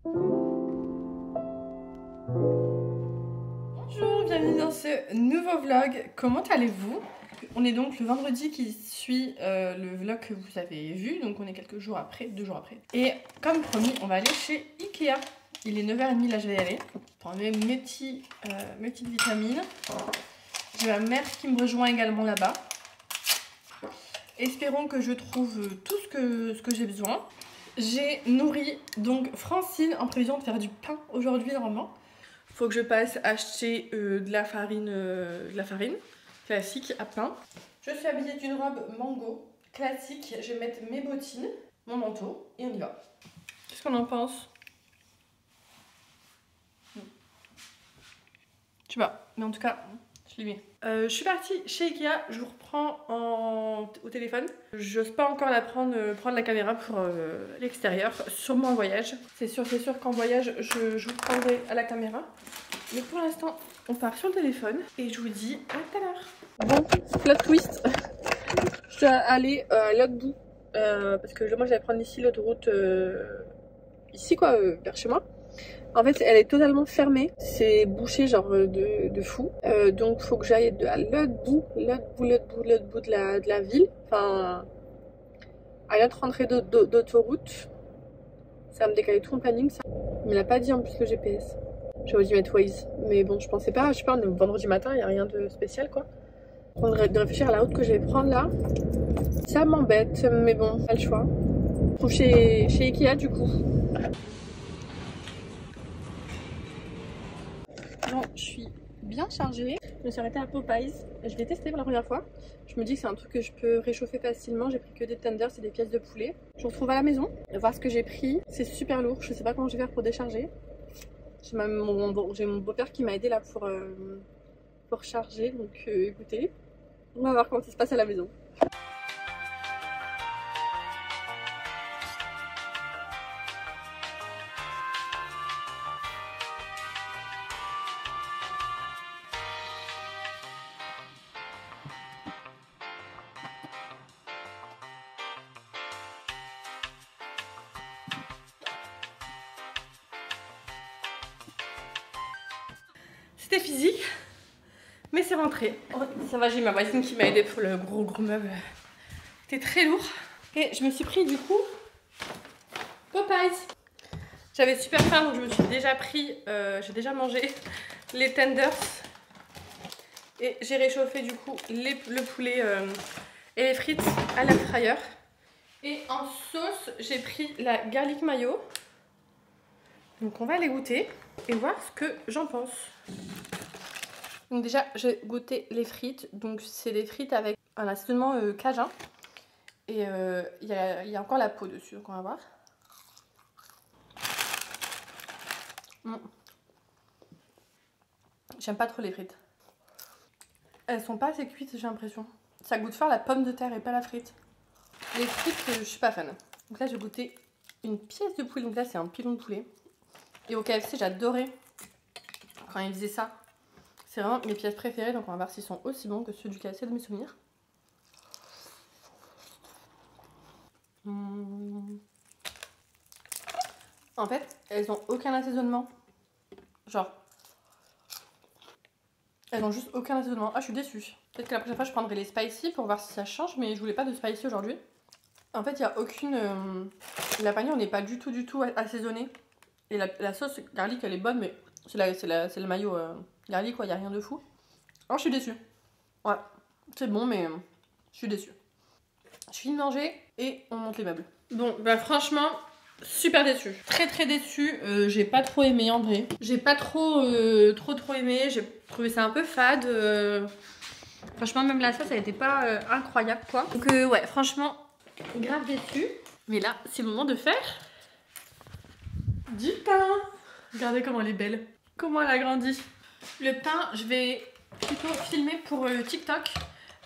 Bonjour, bienvenue dans ce nouveau vlog. Comment allez-vous? On est donc le vendredi qui suit le vlog que vous avez vu, donc on est quelques jours après, 2 jours après. Et comme promis, on va aller chez Ikea. Il est 9h30, là je vais y aller. Prendre mes petites vitamines. J'ai ma mère qui me rejoint également là-bas. Espérons que je trouve tout ce que j'ai besoin. J'ai nourri donc Francine en prévision de faire du pain aujourd'hui normalement. Faut que je passe acheter de la farine classique à pain. Je suis habillée d'une robe mango classique. Je vais mettre mes bottines, mon manteau et on y va. Qu'est-ce qu'on en pense? Je sais pas, mais en tout cas, je l'ai mis. Je suis partie chez Ikea, je vous reprends au téléphone. J'ose pas encore prendre la caméra pour l'extérieur, sûrement en voyage. C'est sûr qu'en voyage, je vous prendrai à la caméra. Mais pour l'instant, on part sur le téléphone et je vous dis à tout à l'heure. Bon, plot twist. Je dois aller à l'autre bout parce que moi, j'allais prendre ici l'autoroute, ici quoi, vers chez moi. En fait, elle est totalement fermée. C'est bouché genre de fou. Donc, faut que j'aille à l'autre bout de la ville. Enfin, à l'autre entrée d'autoroute. Ça va me décaler tout mon planning, ça. Il me l'a pas dit en plus le GPS. J'aurais dû mettre Waze. Mais bon, je pensais pas. Je sais pas, on est vendredi matin, il n'y a rien de spécial quoi. Je suis de réfléchir à la route que je vais prendre là. Ça m'embête, mais bon, pas le choix. Je trouve chez Ikea du coup. Bon, je suis bien chargée. Je me suis arrêtée à Popeyes. Je vais tester pour la première fois. Je me dis que c'est un truc que je peux réchauffer facilement. J'ai pris que des tenders, c'est des pièces de poulet. Je vous retrouve à la maison. Voir ce que j'ai pris. C'est super lourd. Je sais pas comment je vais faire pour décharger. J'ai mon beau-père qui m'a aidé là pour charger. Donc écoutez, on va voir comment ça se passe à la maison. C'était physique, mais c'est rentré. Ça va, j'ai ma voisine qui m'a aidé pour le gros meuble. C'était très lourd. Et je me suis pris du coup Popeyes. J'avais super faim donc je me suis déjà pris, j'ai déjà mangé les tenders. Et j'ai réchauffé du coup le poulet et les frites à l'air fryer. Et en sauce, j'ai pris la garlic mayo. Donc on va les goûter et voir ce que j'en pense. Donc déjà, j'ai goûté les frites. Donc c'est des frites avec un assaisonnement cajun. Et il y a encore la peau dessus, donc on va voir. J'aime pas trop les frites. Elles sont pas assez cuites, j'ai l'impression. Ça goûte fort la pomme de terre et pas la frite. Les frites, je suis pas fan. Donc là, j'ai goûté une pièce de poulet. Donc là, c'est un pilon de poulet. Et au KFC, j'adorais quand ils faisaient ça. C'est vraiment mes pièces préférées. Donc on va voir s'ils sont aussi bons que ceux du KFC de mes souvenirs. En fait, elles ont aucun assaisonnement. Genre, elles ont juste aucun assaisonnement. Ah, je suis déçue. Peut-être que la prochaine fois, je prendrai les spicy pour voir si ça change. Mais je voulais pas de spicy aujourd'hui. En fait, il n'y a aucune... La panière n'est pas du tout assaisonnée. Et la sauce garlic, elle est bonne, mais c'est le maillot garlic, quoi. Il n'y a rien de fou. Alors, je suis déçue. Ouais, c'est bon, mais je suis déçue. Je finis de manger et on monte les meubles. Bon, bah franchement, super déçue. Très déçue. J'ai pas trop aimé en vrai. J'ai pas trop aimé. J'ai trouvé ça un peu fade. Franchement, même la sauce, elle était pas incroyable, quoi. Donc ouais, franchement, grave déçue. Mais là, c'est le moment de faire du pain. Regardez comment elle est belle. Comment elle a grandi. Le pain, je vais plutôt filmer pour TikTok.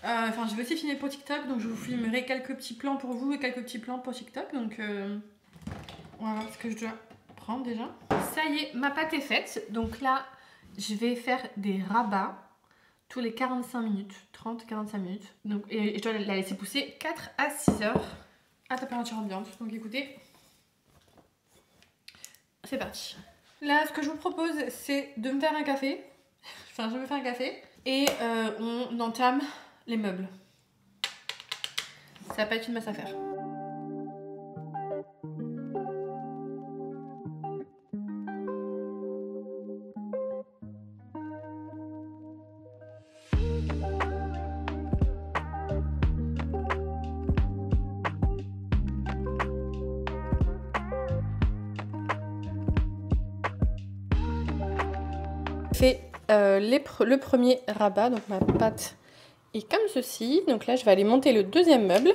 Enfin, je vais aussi filmer pour TikTok. Donc, je vous filmerai quelques petits plans pour vous et quelques petits plans pour TikTok. Donc, on va voir ce que je dois prendre déjà. Ça y est, ma pâte est faite. Donc là, je vais faire des rabats tous les 45 minutes. 30-45 minutes. Donc, et je dois la laisser pousser 4 à 6 heures à température ambiante. Donc, écoutez... C'est parti. Là, ce que je vous propose, c'est de me faire un café. Enfin, je me fais un café. Et on entame les meubles. Ça va pas être une masse à faire. Fait le premier rabat, donc ma pâte est comme ceci. Donc là je vais aller monter le deuxième meuble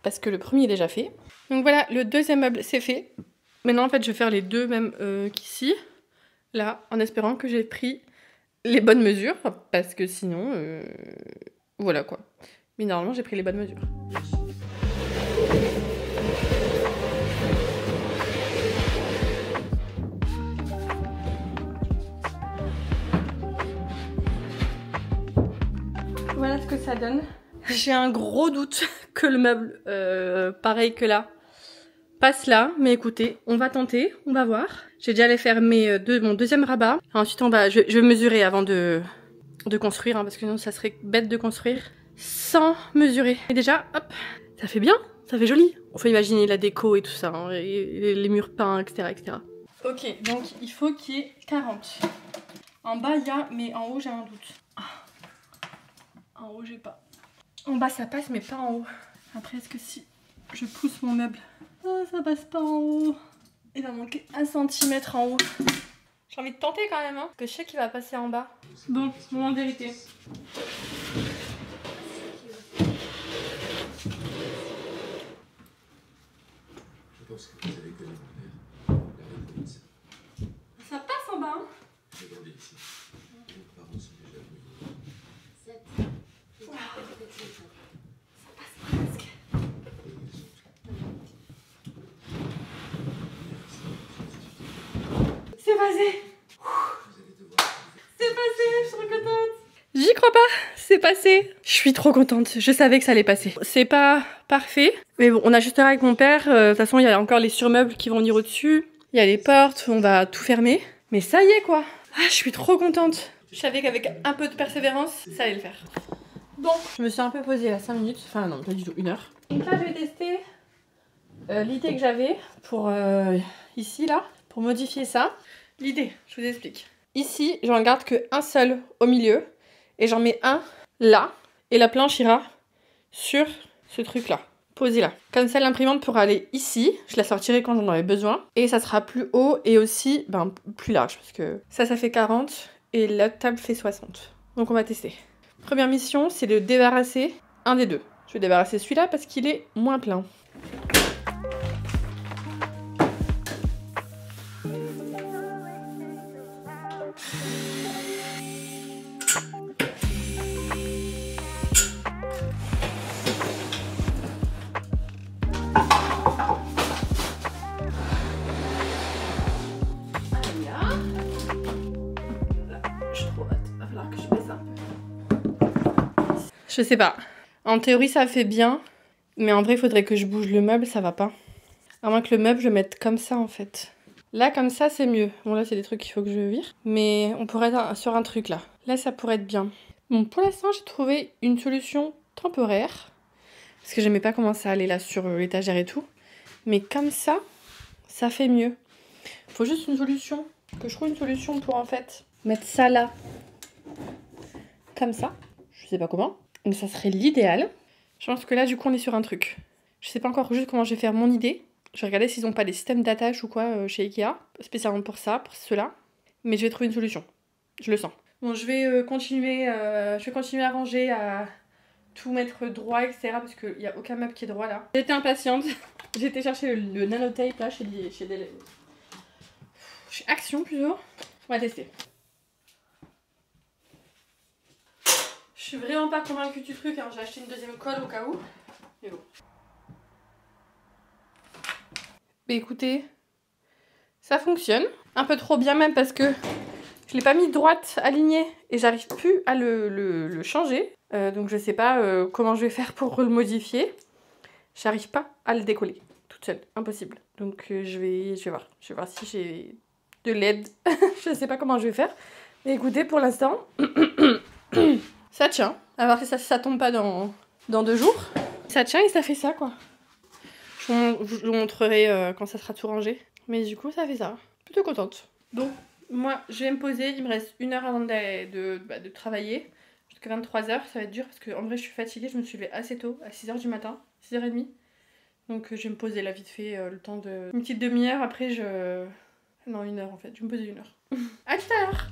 parce que le premier est déjà fait. Donc voilà, le deuxième meuble c'est fait. Maintenant en fait je vais faire les deux mêmes qu'ici, là, en espérant que j'ai pris les bonnes mesures parce que sinon voilà quoi. Mais normalement j'ai pris les bonnes mesures. Voilà ce que ça donne. J'ai un gros doute que le meuble, pareil que là, passe là. Mais écoutez, on va tenter, on va voir. J'ai déjà allé faire mon deuxième rabat. Ensuite, je vais mesurer avant de construire, hein, parce que sinon ça serait bête de construire sans mesurer. Et déjà, hop, ça fait bien, ça fait joli. On peut imaginer la déco et tout ça, hein, et les murs peints, etc., etc. Ok, donc il faut qu'il y ait 40. En bas, il y a, mais en haut, j'ai un doute. En haut, j'ai pas. En bas, ça passe, mais pas en haut. Après, est-ce que si je pousse mon meuble, ça passe pas en haut. Il va manquer 1 cm en haut. J'ai envie de tenter quand même, hein, parce que je sais qu'il va passer en bas. Bon, moment de vérité. Je pense que vous avez connu mon père. Ça passe en bas, hein. Regardez ici. Vos parents sont déjà venus. 7. Ça passe presque. C'est passé. C'est passé, je suis trop contente. J'y crois pas, c'est passé. Je suis trop contente, je savais que ça allait passer. C'est pas parfait, mais bon, on ajustera avec mon père. De toute façon, il y a encore les surmeubles qui vont venir au-dessus. Il y a les portes, on va tout fermer. Mais ça y est quoi. Ah, je suis trop contente. Je savais qu'avec un peu de persévérance, ça allait le faire. Bon, je me suis un peu posée là 5 minutes, enfin non, pas du tout, 1 heure. Donc là, je vais tester l'idée que j'avais pour ici là, pour modifier ça. L'idée, je vous explique. Ici, j'en garde qu'un seul au milieu et j'en mets un là et la planche ira sur ce truc là, posé là. Comme ça, l'imprimante pourra aller ici, je la sortirai quand j'en aurai besoin et ça sera plus haut et aussi plus large parce que ça fait 40 et la table fait 60. Donc on va tester. Première mission, c'est de débarrasser un des deux. Je vais débarrasser celui-là parce qu'il est moins plein. Je sais pas. En théorie, ça fait bien. Mais en vrai, il faudrait que je bouge le meuble, ça va pas. À moins que le meuble, je mette comme ça, en fait. Là, comme ça, c'est mieux. Bon, là, c'est des trucs qu'il faut que je vire. Mais on pourrait être sur un truc, là. Là, ça pourrait être bien. Bon, pour l'instant, j'ai trouvé une solution temporaire. Parce que j'aimais pas comment ça allait, là, sur l'étagère et tout. Mais comme ça, ça fait mieux. Faut juste une solution. Que je trouve une solution pour, en fait, mettre ça là. Comme ça. Je sais pas comment. Mais ça serait l'idéal. Je pense que là, du coup, on est sur un truc. Je sais pas encore juste comment je vais faire mon idée. Je vais regarder s'ils ont pas des systèmes d'attache ou quoi chez Ikea. Spécialement pour ça, pour cela. Mais je vais trouver une solution. Je le sens. Bon, je vais continuer à ranger, à tout mettre droit, etc. Parce qu'il n'y a aucun meuble qui est droit là. J'étais impatiente. J'ai été chercher le nanotape là chez Action plutôt. On va tester. Je suis vraiment pas convaincue du truc, hein. J'ai acheté une deuxième colle au cas où. Mais bon. Mais écoutez, ça fonctionne. Un peu trop bien même parce que je l'ai pas mis droite, alignée, et j'arrive plus à le changer. Donc je sais pas comment je vais faire pour le modifier. J'arrive pas à le décoller, tout toute seule, impossible. Donc je vais voir. Je vais voir si j'ai de l'aide. Je sais pas comment je vais faire. Mais écoutez, pour l'instant, ça tient. À voir si ça tombe pas dans 2 jours. Ça tient et ça fait ça, quoi. Je vous montrerai quand ça sera tout rangé. Mais du coup, ça fait ça. Plutôt contente. Donc, moi, je vais me poser. Il me reste 1 heure avant de travailler. Jusqu'à 23h. Ça va être dur parce que en vrai, je suis fatiguée. Je me suis levée assez tôt, à 6h du matin. 6h30. Donc, je vais me poser là vite fait le temps de... Une petite demi-heure. Après, Non, 1 heure en fait. Je vais me poser 1 heure. À tout à l'heure.